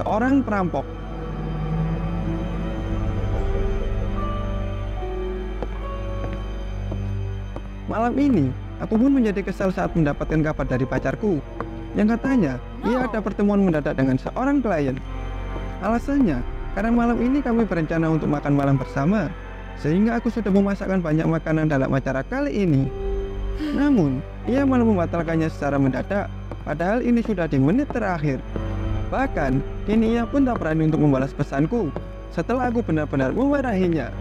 seorang perampok. Malam ini, aku pun menjadi kesal saat mendapatkan kabar dari pacarku yang katanya ia ada pertemuan mendadak dengan seorang klien. Alasannya, karena malam ini kami berencana untuk makan malam bersama, sehingga aku sudah memasakkan banyak makanan dalam acara kali ini. Namun, ia malah membatalkannya secara mendadak, padahal ini sudah di menit terakhir. Bahkan, kini ia pun tak berani untuk membalas pesanku setelah aku benar-benar memarahinya.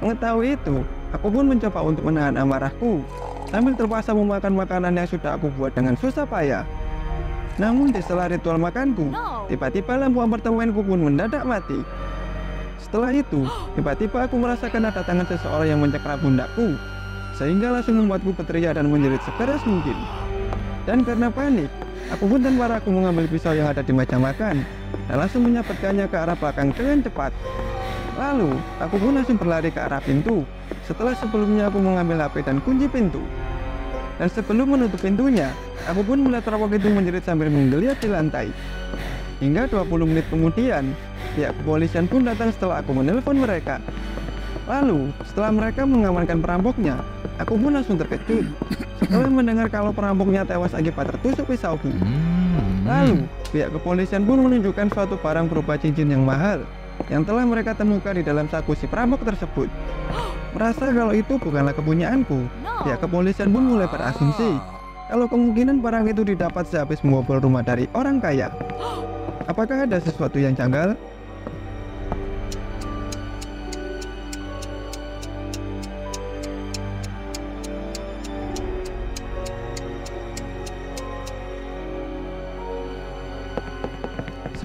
Mengetahui itu, aku pun mencoba untuk menahan amarahku sambil terpaksa memakan makanan yang sudah aku buat dengan susah payah. Namun di sela ritual makanku, tiba-tiba lampu apartemenku pun mendadak mati. Setelah itu, tiba-tiba aku merasakan ada tangan seseorang yang mencekram pundakku, sehingga langsung membuatku berteriak dan menjerit sekeras mungkin. Dan karena panik, aku pun tanpa ragu mengambil pisau yang ada di meja makan dan langsung menyabetkannya ke arah belakang dengan cepat. Lalu, aku pun langsung berlari ke arah pintu setelah sebelumnya aku mengambil HP dan kunci pintu. Dan sebelum menutup pintunya, aku pun melihat perampok itu menjerit sambil menggeliat di lantai. Hingga 20 menit kemudian, pihak kepolisian pun datang setelah aku menelpon mereka. Lalu, setelah mereka mengamankan perampoknya, aku pun langsung terkejut setelah mendengar kalau perampoknya tewas akibat tertusuk pisauku. Lalu, pihak kepolisian pun menunjukkan suatu barang berupa cincin yang mahal yang telah mereka temukan di dalam saku si perampok tersebut. Merasa kalau itu bukanlah kepunyaanku, pihak kepolisian pun mulai berasumsi kalau kemungkinan barang itu didapat sehabis membobol rumah dari orang kaya. Apakah ada sesuatu yang janggal?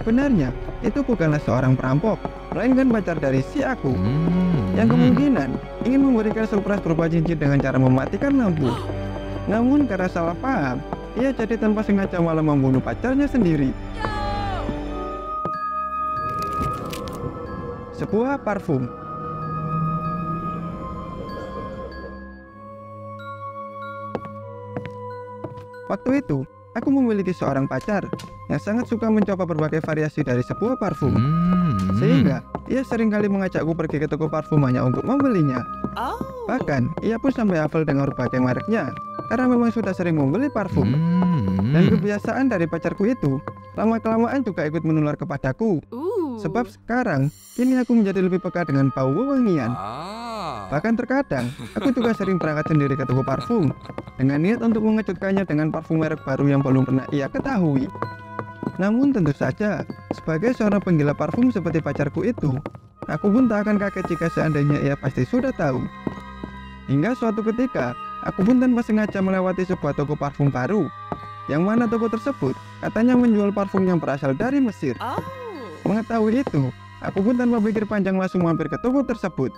Sebenarnya, itu bukanlah seorang perampok, melainkan pacar dari si aku, yang kemungkinan ingin memberikan surprise berupa cincin dengan cara mematikan lampu. Namun karena salah paham, ia jadi tanpa sengaja malah membunuh pacarnya sendiri. Sebuah parfum. Waktu itu, aku memiliki seorang pacar yang sangat suka mencoba berbagai variasi dari sebuah parfum. Sehingga ia seringkali mengajakku pergi ke toko parfum hanya untuk membelinya. Bahkan ia pun sampai hafal dengan berbagai mereknya karena memang sudah sering membeli parfum. Dan kebiasaan dari pacarku itu lama-kelamaan juga ikut menular kepadaku. Sebab sekarang kini aku menjadi lebih peka dengan bau wewangian. Bahkan terkadang aku juga sering berangkat sendiri ke toko parfum dengan niat untuk mengejutkannya dengan parfum merek baru yang belum pernah ia ketahui. Namun tentu saja, sebagai seorang penggila parfum seperti pacarku itu, aku pun tak akan kaget jika seandainya ia pasti sudah tahu. Hingga suatu ketika, aku pun tanpa sengaja melewati sebuah toko parfum baru, yang mana toko tersebut katanya menjual parfum yang berasal dari Mesir. Mengetahui itu, aku pun tanpa pikir panjang langsung mampir ke toko tersebut.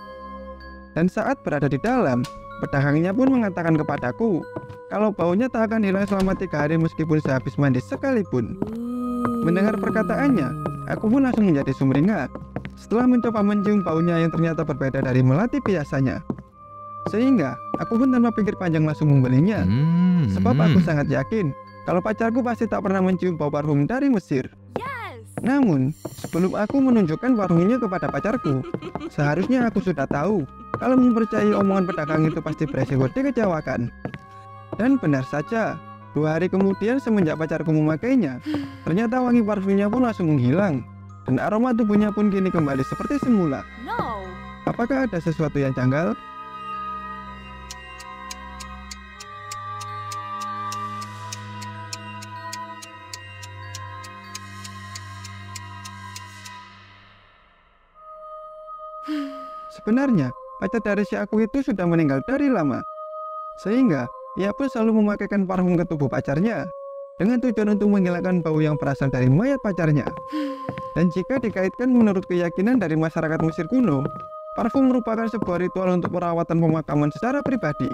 Dan saat berada di dalam, pedagangnya pun mengatakan kepadaku kalau baunya tak akan hilang selama 3 hari meskipun sehabis mandi sekalipun. Mendengar perkataannya, aku pun langsung menjadi sumringah setelah mencoba mencium baunya yang ternyata berbeda dari melati biasanya. Sehingga aku pun tanpa pikir panjang langsung membelinya. Sebab aku sangat yakin kalau pacarku pasti tak pernah mencium bau parfum dari Mesir. Namun, sebelum aku menunjukkan parfum ini kepada pacarku, seharusnya aku sudah tahu kalau mempercayai omongan pedagang itu pasti beresiko dikecewakan. Dan benar saja, 2 hari kemudian semenjak pacarku memakainya, ternyata wangi parfumnya pun langsung menghilang, dan aroma tubuhnya pun kini kembali seperti semula. Apakah ada sesuatu yang janggal? Sebenarnya, pacar dari si aku itu sudah meninggal dari lama. Sehingga, ia pun selalu memakaikan parfum ke tubuh pacarnya dengan tujuan untuk menghilangkan bau yang berasal dari mayat pacarnya. Dan jika dikaitkan menurut keyakinan dari masyarakat Mesir kuno, parfum merupakan sebuah ritual untuk perawatan pemakaman secara pribadi.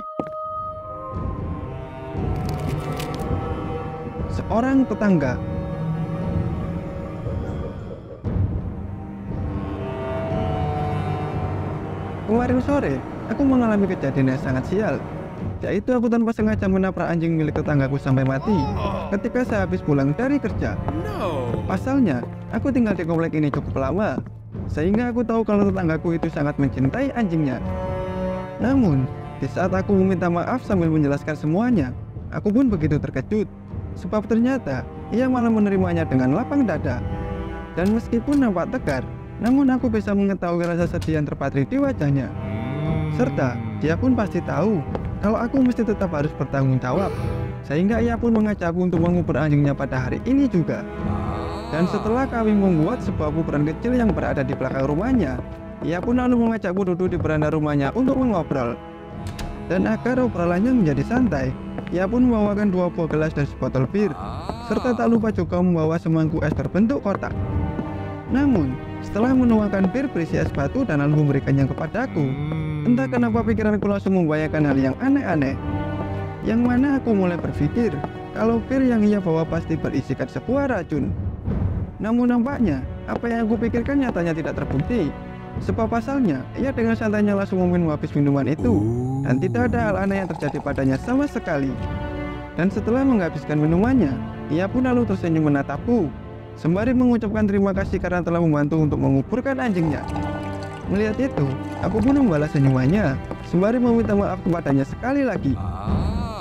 Seorang tetangga. Kemarin sore, aku mengalami kejadian yang sangat sial, yaitu aku tanpa sengaja menabrak anjing milik tetanggaku sampai mati ketika sehabis pulang dari kerja. Pasalnya, aku tinggal di komplek ini cukup lama, sehingga aku tahu kalau tetanggaku itu sangat mencintai anjingnya. Namun, di saat aku meminta maaf sambil menjelaskan semuanya, aku pun begitu terkejut, sebab ternyata ia malah menerimanya dengan lapang dada. Dan meskipun nampak tegar, namun aku bisa mengetahui rasa sedih yang terpatri di wajahnya. Serta, dia pun pasti tahu kalau aku mesti tetap harus bertanggung jawab, sehingga ia pun mengajakku untuk mengubur anjingnya pada hari ini juga. Dan setelah kami membuat sebuah kuburan kecil yang berada di belakang rumahnya, ia pun lalu mengajakku duduk di beranda rumahnya untuk mengobrol. Dan agar obrolannya menjadi santai, ia pun membawakan 2 buah gelas dan sebotol bir, serta tak lupa juga membawa semangkuk es berbentuk kotak. Namun, setelah menuangkan bir berisi es batu dan lalu memberikannya kepadaku, entah kenapa pikiranku langsung membayangkan hal yang aneh-aneh. Yang mana aku mulai berpikir kalau bir yang ia bawa pasti berisikan sebuah racun. Namun nampaknya, apa yang aku pikirkan nyatanya tidak terbukti. Sebab pasalnya, ia dengan santainya langsung meminum habis minuman itu, dan tidak ada hal aneh yang terjadi padanya sama sekali. Dan setelah menghabiskan minumannya, ia pun lalu tersenyum menatapku, sembari mengucapkan terima kasih karena telah membantu untuk menguburkan anjingnya. Melihat itu, aku pun membalas senyumannya, sembari meminta maaf kepadanya sekali lagi.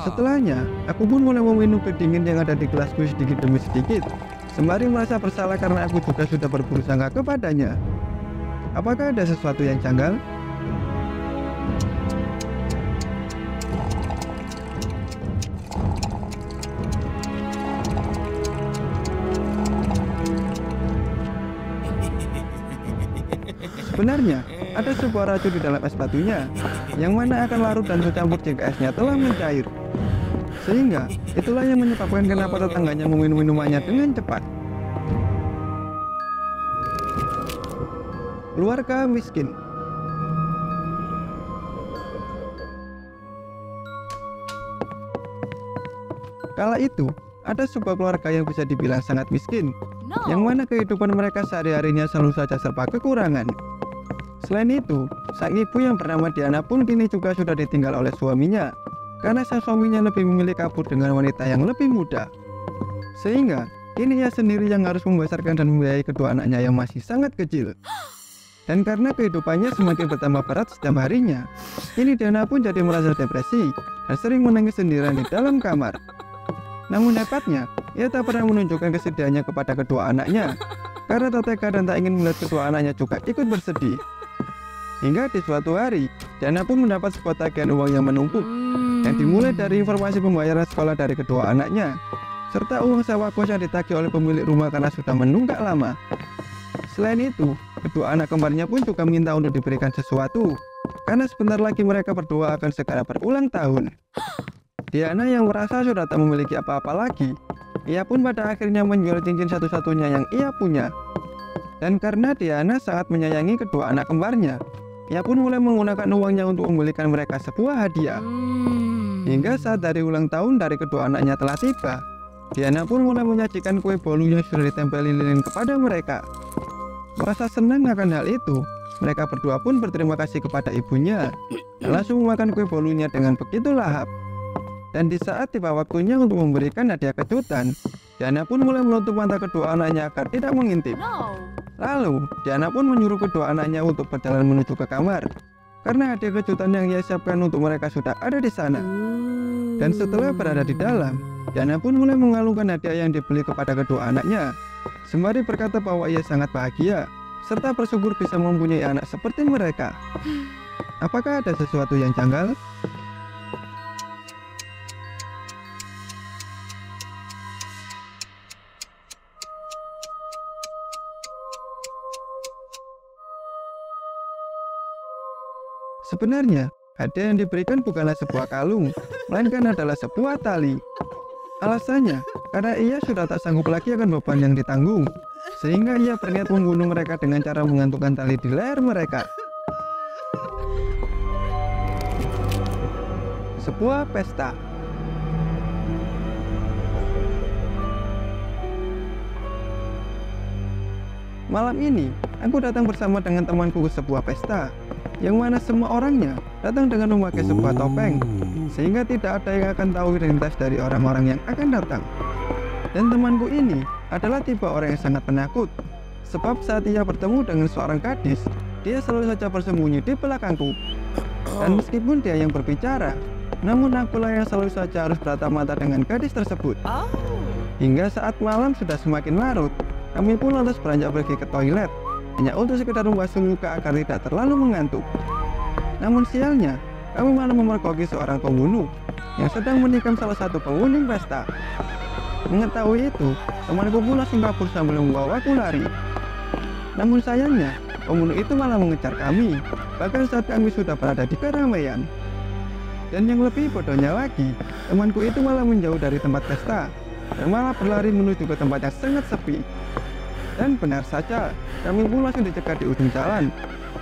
Setelahnya, aku pun mulai meminum bir dingin yang ada di gelasku sedikit demi sedikit, sembari merasa bersalah karena aku juga sudah berburu sangka kepadanya. Apakah ada sesuatu yang janggal? Sebenarnya, ada sebuah racun di dalam es batunya, yang mana akan larut dan bercampur jika esnya telah mencair. Sehingga, itulah yang menyebabkan kenapa tetangganya meminum minumannya dengan cepat. Keluarga miskin. Kala itu, ada sebuah keluarga yang bisa dibilang sangat miskin, yang mana kehidupan mereka sehari-harinya selalu saja serba kekurangan. Selain itu, sang ibu yang bernama Diana pun kini juga sudah ditinggal oleh suaminya, karena sang suaminya lebih memilih kabur dengan wanita yang lebih muda. Sehingga, kini ia sendiri yang harus membesarkan dan membiayai kedua anaknya yang masih sangat kecil. Dan karena kehidupannya semakin bertambah berat setiap harinya, kini Diana pun jadi merasa depresi dan sering menangis sendirian di dalam kamar. Namun dapatnya, ia tak pernah menunjukkan kesedihannya kepada kedua anaknya, karena tak tega dan tak ingin melihat kedua anaknya juga ikut bersedih. Hingga di suatu hari, Diana pun mendapat sebuah tagihan uang yang menumpuk, yang dimulai dari informasi pembayaran sekolah dari kedua anaknya, serta uang sewa kos yang ditagih oleh pemilik rumah karena sudah menunggak lama. Selain itu, kedua anak kembarnya pun juga minta untuk diberikan sesuatu, karena sebentar lagi mereka berdua akan segera berulang tahun. Diana yang merasa sudah tak memiliki apa-apa lagi, ia pun pada akhirnya menjual cincin satu-satunya yang ia punya. Dan karena Diana sangat menyayangi kedua anak kembarnya, ia pun mulai menggunakan uangnya untuk membelikan mereka sebuah hadiah. Hingga saat hari ulang tahun dari kedua anaknya telah tiba, Diana pun mulai menyajikan kue bolu yang sudah ditempeli lilin kepada mereka. Merasa senang akan hal itu, mereka berdua pun berterima kasih kepada ibunya dan langsung memakan kue bolunya dengan begitu lahap. Dan di saat tiba waktunya untuk memberikan hadiah kejutan, Diana pun mulai menutup mata kedua anaknya agar tidak mengintip. Lalu, Diana pun menyuruh kedua anaknya untuk berjalan menuju ke kamar, karena hadiah kejutan yang ia siapkan untuk mereka sudah ada di sana. Dan setelah berada di dalam, Diana pun mulai mengalungkan hadiah yang dibeli kepada kedua anaknya, sembari berkata bahwa ia sangat bahagia, serta bersyukur bisa mempunyai anak seperti mereka. Apakah ada sesuatu yang janggal? Sebenarnya, hadiah yang diberikan bukanlah sebuah kalung, melainkan adalah sebuah tali. Alasannya, karena ia sudah tak sanggup lagi akan beban yang ditanggung, sehingga ia berniat membunuh mereka dengan cara mengantungkan tali di leher mereka. Sebuah pesta. Malam ini, aku datang bersama dengan temanku ke sebuah pesta, yang mana semua orangnya datang dengan memakai sebuah topeng, sehingga tidak ada yang akan tahu identitas dari orang-orang yang akan datang. Dan temanku ini adalah tipe orang yang sangat penakut, Sebab saat ia bertemu dengan seorang gadis, dia selalu saja bersembunyi di belakangku. Dan meskipun dia yang berbicara, namun akulah yang selalu saja harus beratap mata dengan gadis tersebut. Hingga saat malam sudah semakin larut, kami pun lantas beranjak pergi ke toilet, hanya untuk sekedar membasuh muka agar tidak terlalu mengantuk. Namun sialnya, kami malah memergoki seorang pembunuh yang sedang menikam salah satu pengunjung pesta. Mengetahui itu, temanku pun langsung kabur sambil membawaku lari. Namun sayangnya, pembunuh itu malah mengejar kami, bahkan saat kami sudah berada di keramaian. Dan yang lebih bodohnya lagi, temanku itu malah menjauh dari tempat pesta dan malah berlari menuju ke tempat yang sangat sepi. Dan benar saja, kami pun langsung dicegat di ujung jalan,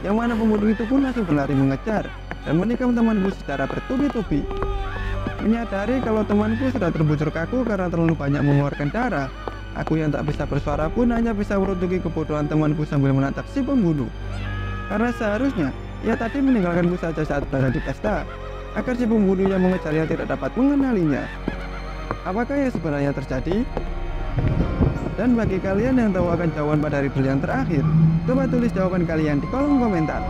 yang mana pembunuh itu pun langsung berlari mengejar dan menikam temanku secara bertubi-tubi. Menyadari kalau temanku sudah terbujur kaku karena terlalu banyak mengeluarkan darah, aku yang tak bisa bersuara pun hanya bisa meruntuki kebodohan temanku sambil menatap si pembunuh. Karena seharusnya ia tadi meninggalkanku saja saat berada di pesta, agar si pembunuh yang mengejarnya tidak dapat mengenalinya. Apakah yang sebenarnya terjadi? Dan bagi kalian yang tahu akan jawaban pada riddle yang terakhir, coba tulis jawaban kalian di kolom komentar.